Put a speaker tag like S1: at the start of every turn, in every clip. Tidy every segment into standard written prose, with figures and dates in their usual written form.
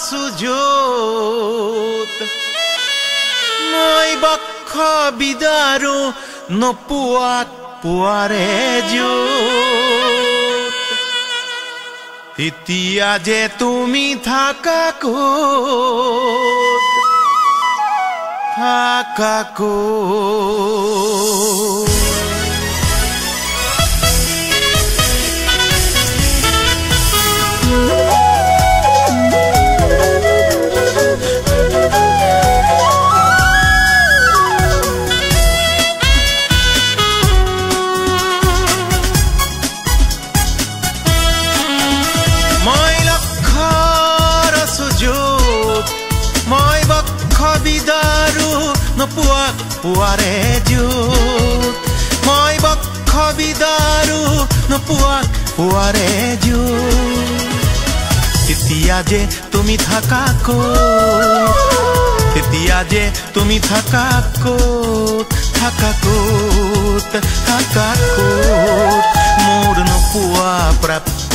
S1: সুযোগ মই বক্ষ বিদাৰো নপুৱাক পুৱাৰে যুত এতিয়া যে তুমি থাকা ক'ত নপুৱাক পুৱাৰে যুত মই বক্ষ বিদাৰো নপুৱাক পুৱাৰে যুত তেতিয়া যে তুমি থাকা ক'ত তেতিয়া যে তুমি থাকা ক'ত মোৰ নপুৱা প্ৰাপ্য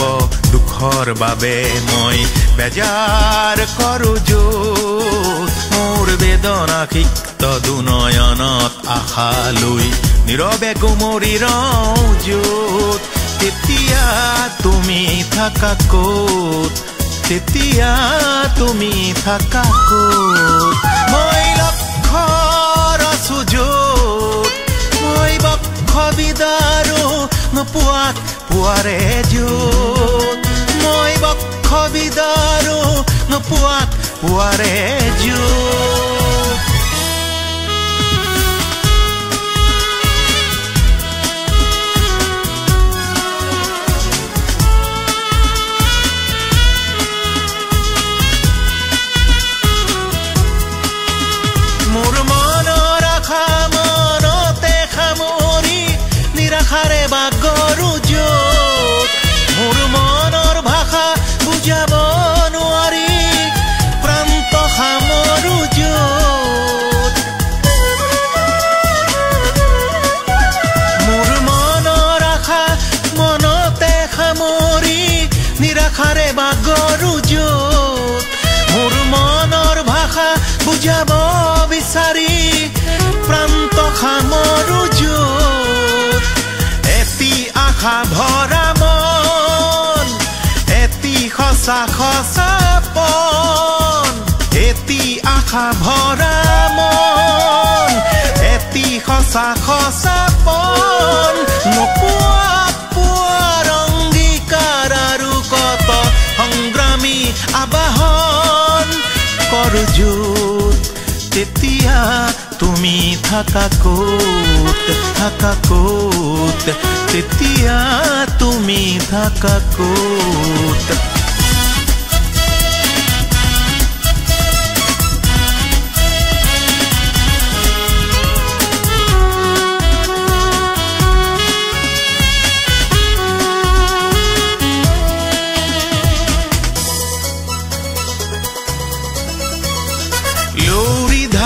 S1: দুখৰ বাবে মই বেজাৰ কৰোঁ য'ত মোৰ বেদনা সিক্ত দুনয়নত আশা লৈ নীৰৱে গুমৰি ৰওঁ য'ত তেতিয়া তুমি থাকা ক'ত তেতিয়া তুমি থাকা ক'ত মই লক্ষ্যৰ সুযোগ মই বক্ষ বিদাৰো নপুৱাক পুৱাৰে য'ত মই বক্ষ বিদাৰো নপুৱাক পুৱাৰে য'ত মোৰ মনৰ আশা মনতে সামৰি নিৰাশাৰে বাগৰু য'ত মোৰ মনৰ ভাষা বুজাব নোৱাৰি প্ৰান্ত সামৰো য'ত মোৰ মনৰ আশা মনতে সামৰি নিৰাশাৰে বাগৰু য'ত মোৰ মনৰ ভাষা বুজাব বিচাৰি প্ৰান্ত সামৰো য'ত এটি আশা ভৰা মন এটি সঁচা পন এটি আশা ভৰা মন এটি সঁচা পন নপুৱাক পুৱাৰ অংগীকাৰ আৰু কত সংগ্ৰামী আবাহন কৰোঁ য'ত তেতিয়া তুমি থাকা ক'ত তেতিয়া তুমি থাকা ক'ত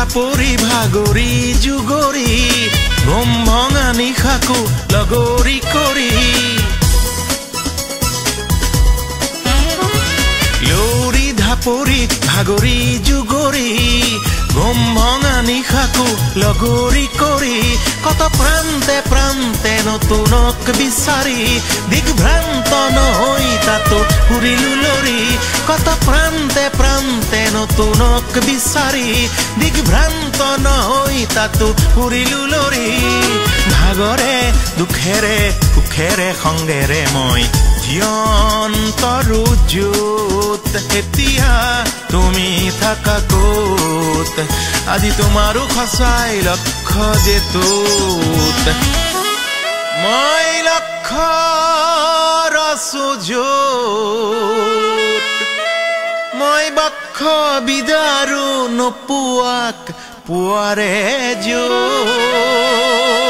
S1: পৰি ভাগৰি যুগৰি ঘুম ভঙা নিশাকো লগৰি কৰি লৰি ধাপৰি ভাগৰি যুগৰি ঘুম ভঙা নিশাকো লগৰি কৰি কত প্ৰান্তে প্ৰান্তে নতুনক বিচাৰি দিগ্ভ্ৰান্ত নহৈ তাতো ফুৰিলো লৰি কত প্ৰান্তে প্ৰান্তে নতুনক বিচাৰি দিগ্ভ্ৰান্ত নহৈ তাতো ফুৰিলো লৰি ভাগৰে দুখেৰে সুখেৰে সংগেৰে মই জীয়ন্তৰো য'ত এতিয়া তুমি থাকা ক'ত আজি তোমাৰো সঁচাই লক্ষ্য যে তোত মই লক্ষ্যৰ সুযোগ মই বক্ষ বিদাৰো নপুৱাক পুৱাৰে য'ত